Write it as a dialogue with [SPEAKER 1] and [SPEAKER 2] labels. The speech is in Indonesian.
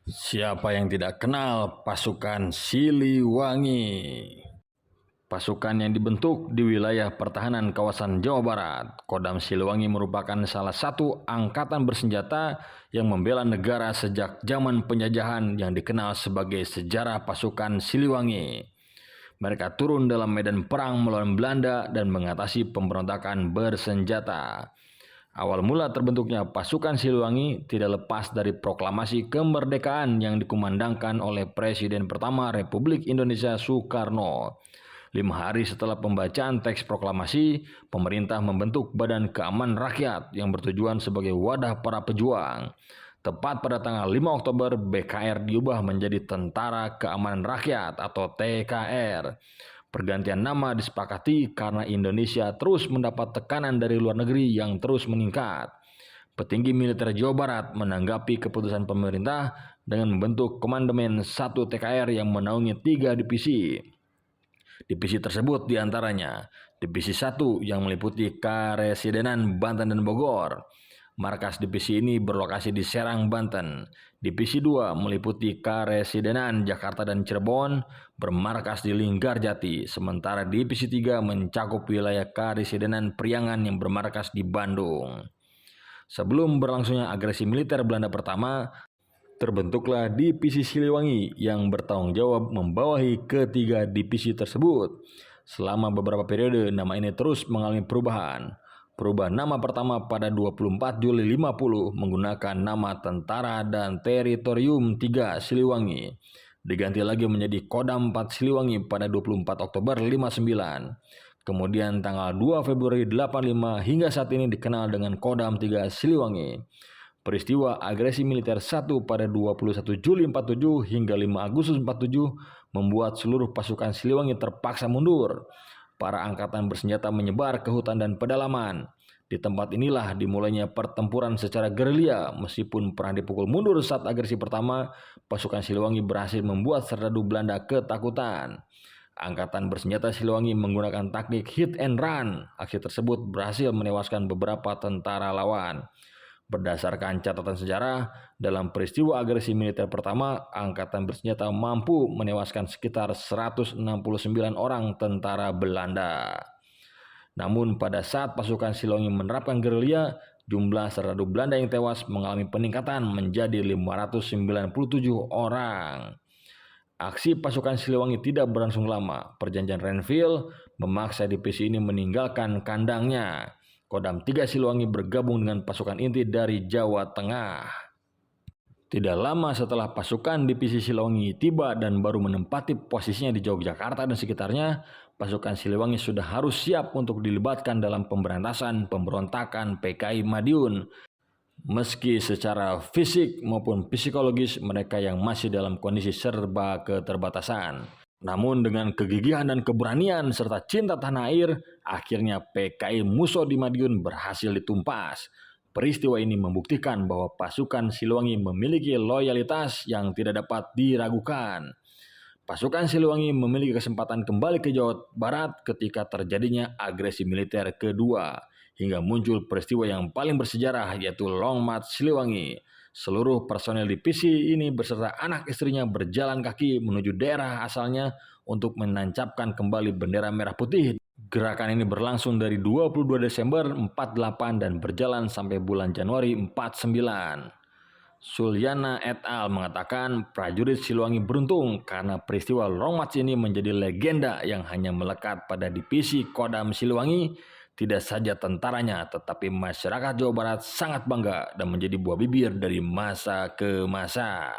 [SPEAKER 1] Siapa yang tidak kenal pasukan Siliwangi? Pasukan yang dibentuk di wilayah pertahanan kawasan Jawa Barat, Kodam Siliwangi merupakan salah satu angkatan bersenjata yang membela negara sejak zaman penjajahan yang dikenal sebagai sejarah pasukan Siliwangi. Mereka turun dalam medan perang melawan Belanda dan mengatasi pemberontakan bersenjata. Awal mula terbentuknya pasukan Siliwangi tidak lepas dari proklamasi kemerdekaan yang dikumandangkan oleh Presiden pertama Republik Indonesia Soekarno. 5 hari setelah pembacaan teks proklamasi, pemerintah membentuk Badan Keamanan Rakyat yang bertujuan sebagai wadah para pejuang. Tepat pada tanggal 5 Oktober, BKR diubah menjadi Tentara Keamanan Rakyat atau TKR. Pergantian nama disepakati karena Indonesia terus mendapat tekanan dari luar negeri yang terus meningkat. Petinggi militer Jawa Barat menanggapi keputusan pemerintah dengan membentuk Komandemen 1 TKR yang menaungi 3 divisi. Divisi tersebut diantaranya Divisi 1 yang meliputi Karesidenan Banten dan Bogor. Markas divisi ini berlokasi di Serang, Banten. Divisi 2 meliputi Karesidenan Jakarta dan Cirebon, bermarkas di Linggarjati. Sementara Divisi 3 mencakup wilayah Karesidenan Priangan yang bermarkas di Bandung. Sebelum berlangsungnya agresi militer Belanda pertama, terbentuklah Divisi Siliwangi yang bertanggung jawab membawahi ketiga divisi tersebut. Selama beberapa periode, nama ini terus mengalami perubahan. Perubahan nama pertama pada 24 Juli 50 menggunakan nama Tentara dan Teritorium 3 Siliwangi. Diganti lagi menjadi Kodam 4 Siliwangi pada 24 Oktober 59. Kemudian tanggal 2 Februari 85 hingga saat ini dikenal dengan Kodam 3 Siliwangi. Peristiwa agresi militer 1 pada 21 Juli 47 hingga 5 Agustus 47 membuat seluruh pasukan Siliwangi terpaksa mundur. Para angkatan bersenjata menyebar ke hutan dan pedalaman. Di tempat inilah dimulainya pertempuran secara gerilya. Meskipun pernah dipukul mundur saat agresi pertama, pasukan Siliwangi berhasil membuat serdadu Belanda ketakutan. Angkatan bersenjata Siliwangi menggunakan taktik hit and run. Aksi tersebut berhasil menewaskan beberapa tentara lawan. Berdasarkan catatan sejarah, dalam peristiwa agresi militer pertama, Angkatan bersenjata mampu menewaskan sekitar 169 orang tentara Belanda. Namun pada saat pasukan Siliwangi menerapkan gerilya, jumlah serdadu Belanda yang tewas mengalami peningkatan menjadi 597 orang. Aksi pasukan Siliwangi tidak berlangsung lama. Perjanjian Renville memaksa divisi ini meninggalkan kandangnya. Kodam 3 Siliwangi bergabung dengan pasukan inti dari Jawa Tengah. Tidak lama setelah pasukan divisi Siliwangi tiba dan baru menempati posisinya di Yogyakarta dan sekitarnya, pasukan Siliwangi sudah harus siap untuk dilibatkan dalam pemberantasan pemberontakan PKI Madiun. Meski secara fisik maupun psikologis mereka yang masih dalam kondisi serba keterbatasan. Namun dengan kegigihan dan keberanian serta cinta tanah air, akhirnya PKI Musso di Madiun berhasil ditumpas. Peristiwa ini membuktikan bahwa pasukan Siliwangi memiliki loyalitas yang tidak dapat diragukan. Pasukan Siliwangi memiliki kesempatan kembali ke Jawa Barat ketika terjadinya agresi militer kedua, hingga muncul peristiwa yang paling bersejarah yaitu Long March Siliwangi. Seluruh personel divisi ini beserta anak istrinya berjalan kaki menuju daerah asalnya untuk menancapkan kembali bendera merah putih. Gerakan ini berlangsung dari 22 Desember 48 dan berjalan sampai bulan Januari 49. Sulyana et al. Mengatakan prajurit Siliwangi beruntung karena peristiwa Long March ini menjadi legenda yang hanya melekat pada divisi Kodam Siliwangi. Tidak saja tentaranya, tetapi masyarakat Jawa Barat sangat bangga dan menjadi buah bibir dari masa ke masa.